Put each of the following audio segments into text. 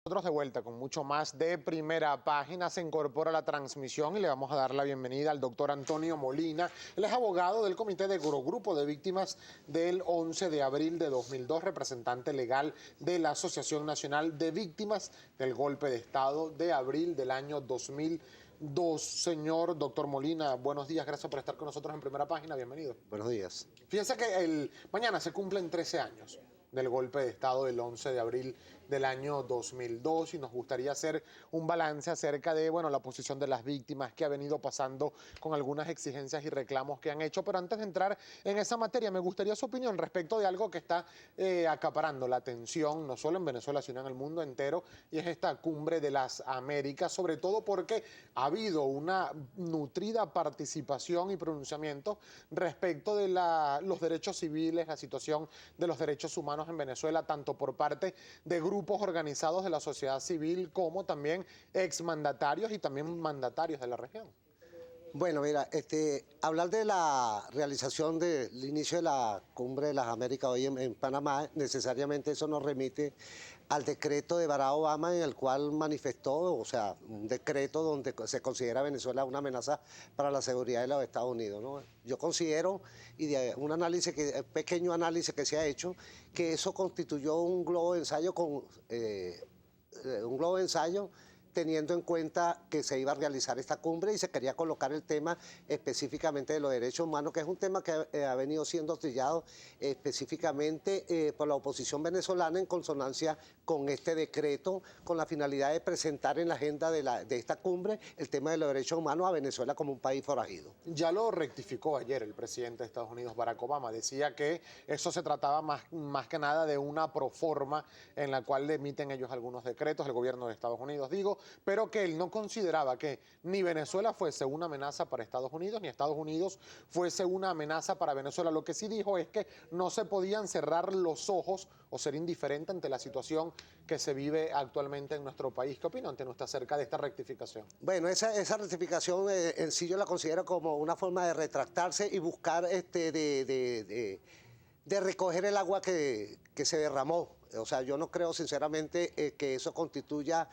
Nosotros de vuelta con mucho más de Primera Página. Se incorpora a la transmisión y le vamos a dar la bienvenida al doctor Antonio Molina. Él es abogado del Comité de Grupo de Víctimas del 11 de abril de 2002, representante legal de la Asociación Nacional de Víctimas del Golpe de Estado de abril del año 2002. Señor doctor Molina, buenos días, gracias por estar con nosotros en Primera Página, bienvenido. Buenos días. Fíjense que mañana se cumplen 13 años del golpe de Estado del 11 de abril del año 2002 y nos gustaría hacer un balance acerca de, la posición de las víctimas, que ha venido pasando con algunas exigencias y reclamos que han hecho. Pero antes de entrar en esa materia, me gustaría su opinión respecto de algo que está acaparando la atención, no solo en Venezuela, sino en el mundo entero, y es esta Cumbre de las Américas, sobre todo porque ha habido una nutrida participación y pronunciamiento respecto de los derechos civiles, la situación de los derechos humanos en Venezuela, tanto por parte de grupos organizados de la sociedad civil como también exmandatarios y también mandatarios de la región. Bueno, mira, hablar de la realización del inicio de la Cumbre de las Américas hoy en Panamá, necesariamente eso nos remite al decreto de Barack Obama en el cual manifestó, o sea, un decreto donde se considera Venezuela una amenaza para la seguridad de los Estados Unidos, ¿no? Yo considero, y de un pequeño análisis que se ha hecho, que eso constituyó un globo de ensayo teniendo en cuenta que se iba a realizar esta cumbre y se quería colocar el tema específicamente de los derechos humanos, que es un tema que ha venido siendo trillado específicamente por la oposición venezolana en consonancia con este decreto, con la finalidad de presentar en la agenda de esta cumbre el tema de los derechos humanos a Venezuela como un país forajido. Ya lo rectificó ayer el presidente de Estados Unidos, Barack Obama. Decía que eso se trataba más que nada de una proforma en la cual le emiten ellos algunos decretos, el gobierno de Estados Unidos, pero que él no consideraba que ni Venezuela fuese una amenaza para Estados Unidos, ni Estados Unidos fuese una amenaza para Venezuela. Lo que sí dijo es que no se podían cerrar los ojos o ser indiferente ante la situación que se vive actualmente en nuestro país. ¿Qué opina ante nuestra acerca de esta rectificación? Bueno, esa rectificación en sí yo la considero como una forma de retractarse y buscar de recoger el agua que se derramó. O sea, yo no creo sinceramente que eso constituya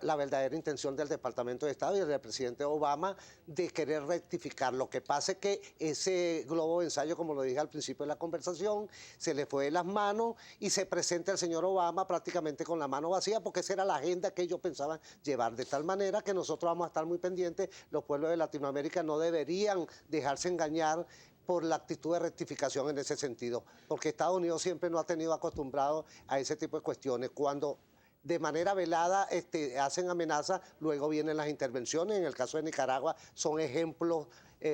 la verdadera intención del Departamento de Estado y del presidente Obama de querer rectificar. Lo que pasa es que ese globo de ensayo, como lo dije al principio de la conversación, se le fue de las manos y se presenta el señor Obama prácticamente con la mano vacía, porque esa era la agenda que ellos pensaban llevar, de tal manera que nosotros vamos a estar muy pendientes. Los pueblos de Latinoamérica no deberían dejarse engañar por la actitud de rectificación en ese sentido, porque Estados Unidos siempre no ha tenido acostumbrado a ese tipo de cuestiones. Cuando de manera velada hacen amenazas, luego vienen las intervenciones. En el caso de Nicaragua son ejemplos,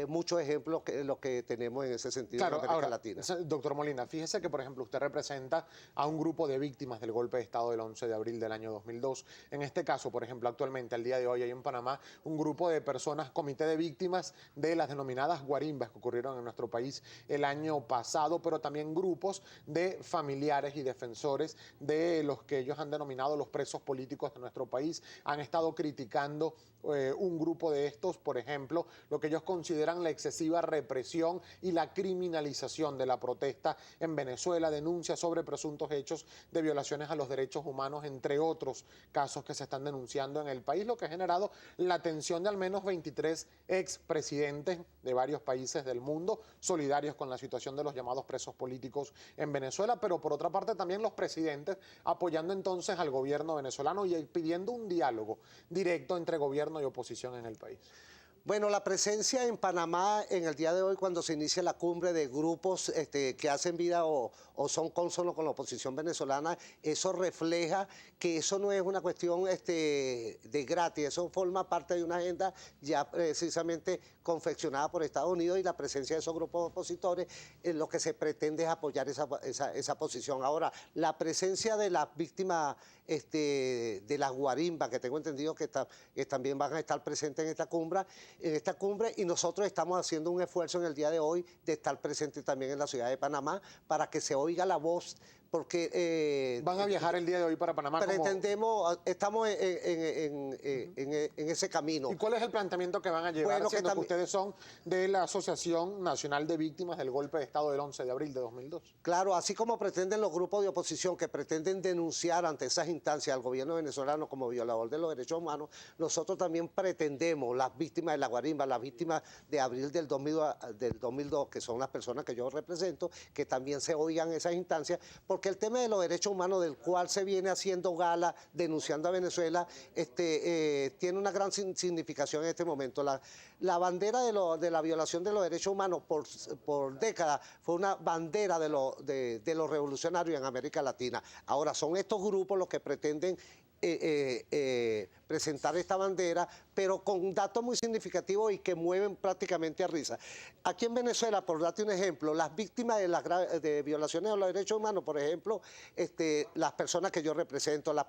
muchos ejemplos los que tenemos en ese sentido en América Latina. Doctor Molina, fíjese que, por ejemplo, usted representa a un grupo de víctimas del golpe de Estado del 11 de abril del año 2002. En este caso, por ejemplo, actualmente, al día de hoy, hay en Panamá un grupo de personas, comité de víctimas de las denominadas guarimbas que ocurrieron en nuestro país el año pasado, pero también grupos de familiares y defensores de los que ellos han denominado los presos políticos de nuestro país. Han estado criticando un grupo de estos, por ejemplo, lo que ellos consideran la excesiva represión y la criminalización de la protesta en Venezuela, denuncias sobre presuntos hechos de violaciones a los derechos humanos, entre otros casos que se están denunciando en el país, lo que ha generado la atención de al menos 23 expresidentes de varios países del mundo, solidarios con la situación de los llamados presos políticos en Venezuela, pero por otra parte también los presidentes apoyando entonces al gobierno venezolano y pidiendo un diálogo directo entre gobierno y oposición en el país. Bueno, la presencia en Panamá en el día de hoy, cuando se inicia la cumbre de grupos que hacen vida o son cónsonos con la oposición venezolana, eso refleja que eso no es una cuestión de gratis, eso forma parte de una agenda ya precisamente confeccionada por Estados Unidos, y la presencia de esos grupos opositores, lo que se pretende es apoyar esa posición. Ahora, la presencia de las víctimas de las guarimbas, que tengo entendido que también van a estar presentes en esta cumbre, y nosotros estamos haciendo un esfuerzo en el día de hoy de estar presentes también en la ciudad de Panamá para que se oiga la voz porque ¿Van a viajar el día de hoy para Panamá? pretendemos, estamos en ese camino. ¿Y cuál es el planteamiento que van a llevar, Bueno, siendo que ustedes son de la Asociación Nacional de Víctimas del Golpe de Estado del 11 de abril de 2002? Claro, así como pretenden los grupos de oposición que pretenden denunciar ante esas instancias al gobierno venezolano como violador de los derechos humanos, nosotros también pretendemos, las víctimas de la guarimba, las víctimas de abril del 2002, que son las personas que yo represento, que también se oigan esas instancias, porque el tema de los derechos humanos, del cual se viene haciendo gala, denunciando a Venezuela, tiene una gran significación en este momento. La bandera de la violación de los derechos humanos por décadas fue una bandera de los revolucionarios en América Latina. Ahora, son estos grupos los que pretenden presentar esta bandera, pero con datos muy significativos y que mueven prácticamente a risa. Aquí en Venezuela, por darte un ejemplo, las víctimas de violaciones de los derechos humanos, por ejemplo, las personas que yo represento, las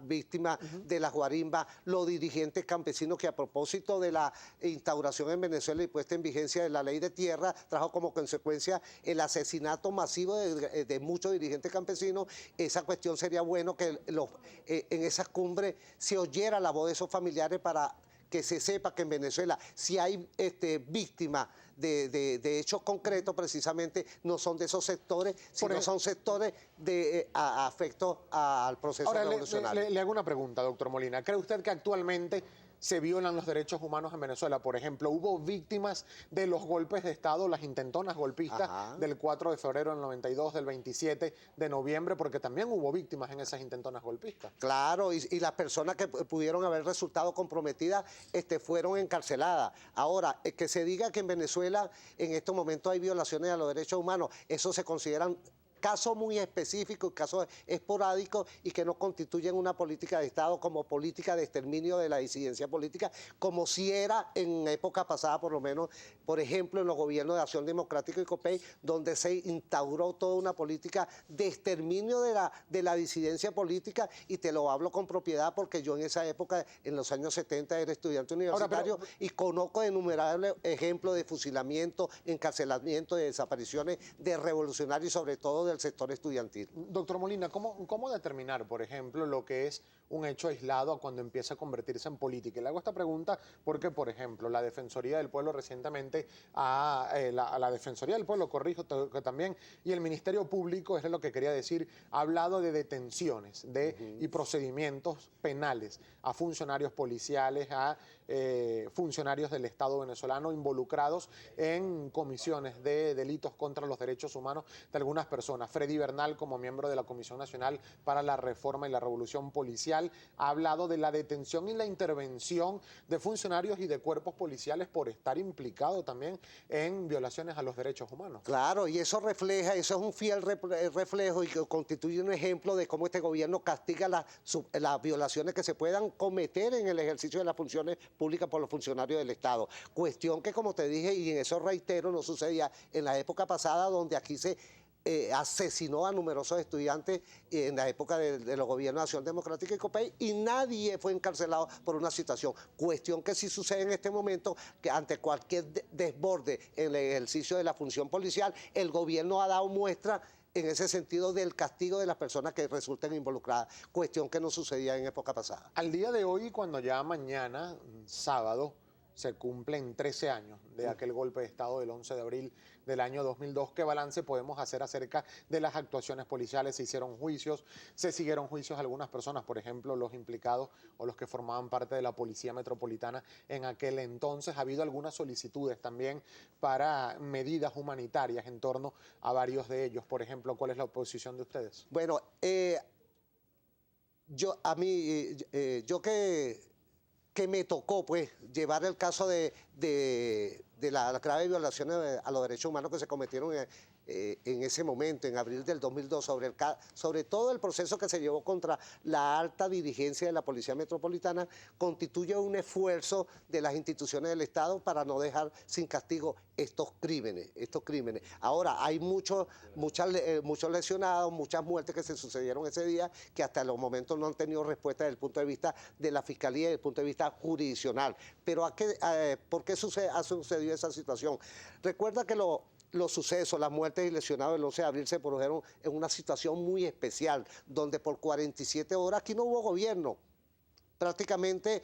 víctimas de las guarimbas, los dirigentes campesinos que a propósito de la instauración en Venezuela y puesta en vigencia de la ley de tierra, trajo como consecuencia el asesinato masivo de muchos dirigentes campesinos. Esa cuestión sería bueno que en esas cumbres se oyera la voz de esos familiares para que se sepa que en Venezuela, si hay víctimas de hechos concretos, precisamente no son de esos sectores, sino son sectores afectos al proceso revolucionario. Le hago una pregunta, doctor Molina. ¿Cree usted que actualmente se violan los derechos humanos en Venezuela? Por ejemplo, ¿hubo víctimas de los golpes de Estado, las intentonas golpistas del 4 de febrero del 92, del 27 de noviembre? Porque también hubo víctimas en esas intentonas golpistas. Claro, y las personas que pudieron haber resultado comprometidas fueron encarceladas. Ahora, que se diga que en Venezuela en estos momentos hay violaciones a los derechos humanos, eso se consideran casos muy específicos, casos esporádicos y que no constituyen una política de Estado como política de exterminio de la disidencia política, como si era en época pasada, por lo menos, por ejemplo, en los gobiernos de Acción Democrática y COPEI, donde se instauró toda una política de exterminio de la disidencia política, y te lo hablo con propiedad porque yo en esa época, en los años 70, era estudiante universitario. Ahora, y conozco innumerables ejemplos de fusilamiento, encarcelamiento, de desapariciones de revolucionarios y sobre todo del sector estudiantil. Doctor Molina, ¿cómo determinar, por ejemplo, lo que es un hecho aislado cuando empieza a convertirse en política? Y le hago esta pregunta porque, por ejemplo, la Defensoría del Pueblo recientemente, la Defensoría del Pueblo, corrijo que también, y el Ministerio Público, es lo que quería decir, ha hablado de detenciones y procedimientos penales a funcionarios policiales, a funcionarios del Estado venezolano involucrados en comisiones de delitos contra los derechos humanos de algunas personas. Freddy Bernal, como miembro de la Comisión Nacional para la Reforma y la Revolución Policial, ha hablado de la detención y la intervención de funcionarios y de cuerpos policiales por estar implicado también en violaciones a los derechos humanos. Claro, y eso refleja, eso es un fiel reflejo y que constituye un ejemplo de cómo este gobierno castiga las violaciones que se puedan cometer en el ejercicio de las funciones públicas por los funcionarios del Estado. Cuestión que, como te dije, y en eso reitero, no sucedía en la época pasada, donde aquí se asesinó a numerosos estudiantes en la época de los gobiernos de Acción Democrática y COPEI, y nadie fue encarcelado por una situación. Cuestión que sí sucede en este momento, que ante cualquier desborde en el ejercicio de la función policial, el gobierno ha dado muestra en ese sentido del castigo de las personas que resulten involucradas, cuestión que no sucedía en época pasada. Al día de hoy, cuando ya mañana, sábado, se cumplen 13 años de aquel golpe de Estado del 11 de abril del año 2002. ¿Qué balance podemos hacer acerca de las actuaciones policiales? Se hicieron juicios, se siguieron juicios a algunas personas, por ejemplo, los implicados o los que formaban parte de la Policía Metropolitana en aquel entonces. Ha habido algunas solicitudes también para medidas humanitarias en torno a varios de ellos. Por ejemplo, ¿cuál es la posición de ustedes? Bueno, yo que me tocó pues llevar el caso de las graves violaciones a los derechos humanos que se cometieron en ese momento, en abril del 2002, sobre todo el proceso que se llevó contra la alta dirigencia de la Policía Metropolitana, constituye un esfuerzo de las instituciones del Estado para no dejar sin castigo estos crímenes. Ahora, hay muchos lesionados, muchas muertes que se sucedieron ese día, que hasta los momentos no han tenido respuesta desde el punto de vista de la Fiscalía y desde el punto de vista jurisdiccional. Pero ¿por qué ha sucedido esa situación? Recuerda que los sucesos, las muertes y lesionados del 11 de abril se produjeron en una situación muy especial, donde por 47 horas aquí no hubo gobierno. Prácticamente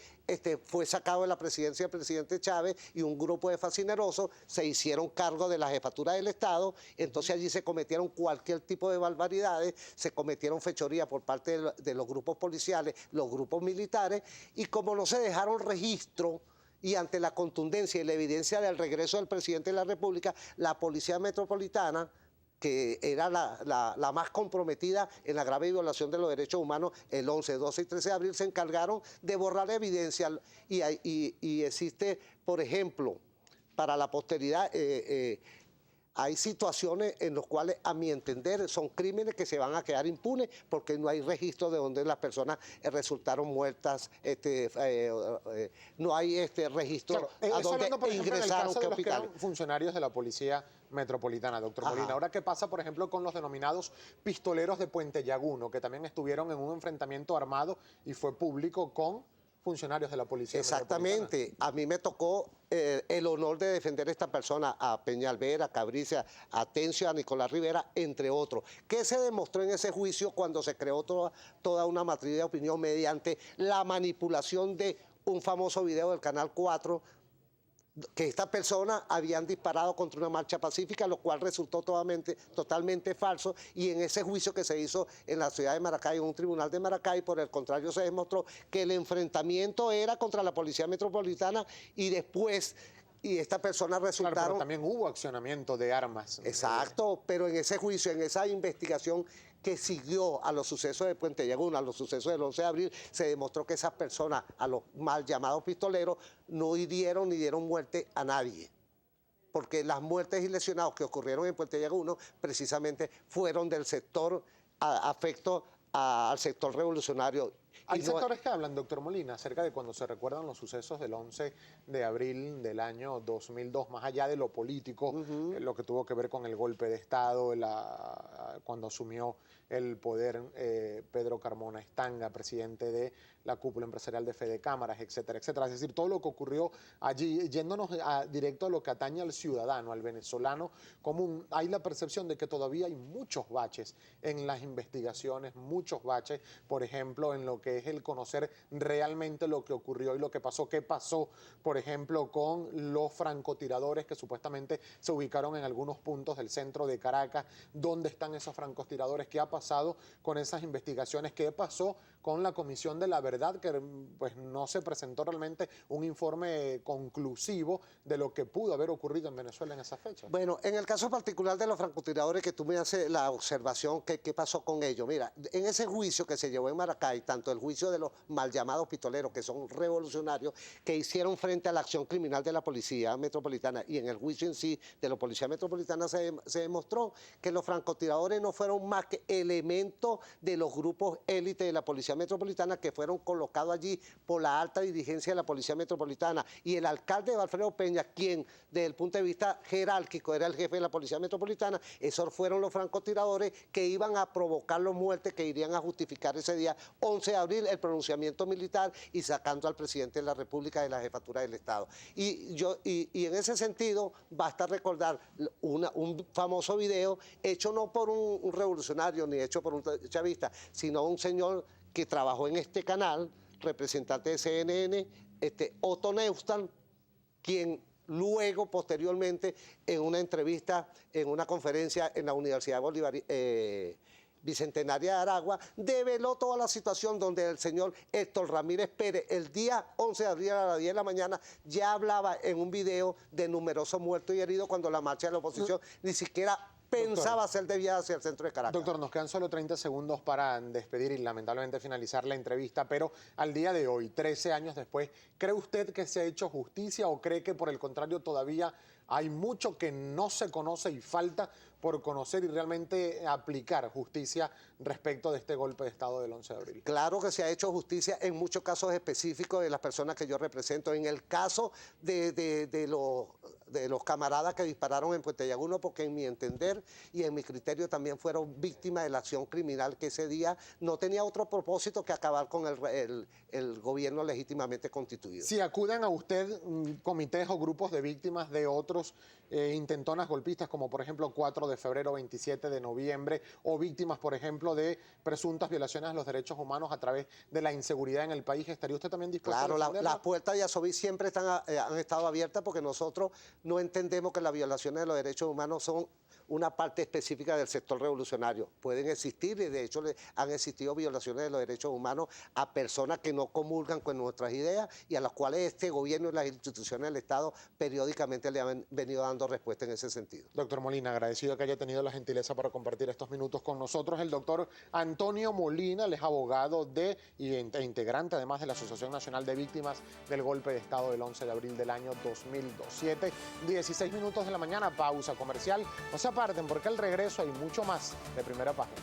fue sacado de la presidencia el presidente Chávez y un grupo de fascinerosos se hicieron cargo de la jefatura del Estado. Entonces allí se cometieron cualquier tipo de barbaridades, se cometieron fechorías por parte de los grupos policiales, los grupos militares, y como no se dejaron registro, y ante la contundencia y la evidencia del regreso del presidente de la República, la Policía Metropolitana, que era la más comprometida en la grave violación de los derechos humanos, el 11, 12 y 13 de abril, se encargaron de borrar evidencia. Y existe, por ejemplo, para la posteridad, hay situaciones en las cuales, a mi entender, son crímenes que se van a quedar impunes porque no hay registro de donde las personas resultaron muertas, no hay registro claro, a donde hablando, por ejemplo, ingresaron, en el caso qué de los que hospitales. eran funcionarios de la Policía Metropolitana, doctor Ajá. Molina. Ahora, ¿qué pasa, por ejemplo, con los denominados pistoleros de Puente Llaguno, que también estuvieron en un enfrentamiento armado y fue público con funcionarios de la Policía Metropolitana? Exactamente. A mí me tocó el honor de defender a esta persona, a Peñalver, a Cabricia, a Tencio, a Nicolás Rivera, entre otros. ¿Qué se demostró en ese juicio cuando se creó toda una matriz de opinión mediante la manipulación de un famoso video del Canal 4, que estas personas habían disparado contra una marcha pacífica, lo cual resultó totalmente falso, y en ese juicio que se hizo en la ciudad de Maracay, en un tribunal de Maracay, por el contrario se demostró que el enfrentamiento era contra la Policía Metropolitana y después... Y estas personas resultaron... Claro, pero también hubo accionamiento de armas. Exacto, pero en ese juicio, en esa investigación que siguió a los sucesos de Puente Llaguno, a los sucesos del 11 de abril, se demostró que esas personas, a los mal llamados pistoleros, no hirieron ni dieron muerte a nadie. Porque las muertes y lesionados que ocurrieron en Puente Llaguno precisamente fueron del sector afecto al sector revolucionario. Hay sectores que hablan, doctor Molina, acerca de cuando se recuerdan los sucesos del 11 de abril del año 2002, más allá de lo político, lo que tuvo que ver con el golpe de Estado, cuando asumió el poder Pedro Carmona Estanga, presidente de la cúpula empresarial de Fede Cámaras, etcétera, etcétera. Es decir, todo lo que ocurrió allí, yéndonos directo a lo que atañe al ciudadano, al venezolano común, hay la percepción de que todavía hay muchos baches en las investigaciones, muchos baches, por ejemplo, en lo que es el conocer realmente lo que ocurrió y lo que pasó. ¿Qué pasó, por ejemplo, con los francotiradores que supuestamente se ubicaron en algunos puntos del centro de Caracas? ¿Dónde están esos francotiradores? ¿Qué ha pasado con esas investigaciones? ¿Qué pasó con la Comisión de la Verdad? Que pues no se presentó realmente un informe conclusivo de lo que pudo haber ocurrido en Venezuela en esa fecha. Bueno, en el caso particular de los francotiradores, que tú me haces la observación, ¿qué pasó con ellos? Mira, en ese juicio que se llevó en Maracay, tanto el juicio de los mal llamados pistoleros, que son revolucionarios, que hicieron frente a la acción criminal de la Policía Metropolitana, y en el juicio en sí de la Policía Metropolitana se demostró que los francotiradores no fueron más que elementos de los grupos élite de la Policía Metropolitana que fueron colocados allí por la alta dirigencia de la Policía Metropolitana, y el alcalde de Alfredo Peña, quien desde el punto de vista jerárquico era el jefe de la Policía Metropolitana, esos fueron los francotiradores que iban a provocar las muertes, que irían a justificar ese día 11 de abril el pronunciamiento militar y sacando al presidente de la República de la jefatura del Estado. Y en ese sentido basta recordar un famoso video hecho no por un revolucionario ni hecho por un chavista, sino un señor que trabajó en este canal, representante de CNN, Otto Neustadt, quien luego, posteriormente, en una entrevista, en una conferencia en la Universidad Bicentenaria de Aragua, develó toda la situación donde el señor Héctor Ramírez Pérez, el día 11 de abril a las 10 de la mañana, ya hablaba en un video de numerosos muertos y heridos cuando la marcha de la oposición ni siquiera pensaba ser desviada hacia el centro de Caracas. Doctor, nos quedan solo 30 segundos para despedir y lamentablemente finalizar la entrevista, pero al día de hoy, 13 años después, ¿cree usted que se ha hecho justicia o cree que por el contrario todavía hay mucho que no se conoce y falta por conocer y realmente aplicar justicia respecto de este golpe de Estado del 11 de abril? Claro que se ha hecho justicia en muchos casos específicos de las personas que yo represento. En el caso de los camaradas que dispararon en Puente Llaguno, porque en mi entender y en mi criterio también fueron víctimas de la acción criminal que ese día no tenía otro propósito que acabar con el gobierno legítimamente constituido. Si acuden a usted comités o grupos de víctimas de otros otros intentonas golpistas, como por ejemplo 4 de febrero, 27 de noviembre, o víctimas, por ejemplo, de presuntas violaciones a los derechos humanos a través de la inseguridad en el país. ¿Estaría usted también dispuesto Claro, a defenderla? las puertas de Asoví siempre han estado abiertas porque nosotros no entendemos que las violaciones de los derechos humanos son una parte específica del sector revolucionario. Pueden existir y de hecho han existido violaciones de los derechos humanos a personas que no comulgan con nuestras ideas y a las cuales este gobierno y las instituciones del Estado periódicamente le han venido dando respuesta en ese sentido. Doctor Molina, agradecido que haya tenido la gentileza para compartir estos minutos con nosotros. El doctor Antonio Molina, él es abogado e integrante además de la Asociación Nacional de Víctimas del Golpe de Estado del 11 de abril del año 2002. 7:16 minutos de la mañana, pausa comercial. No se aparten porque al regreso hay mucho más de Primera Página.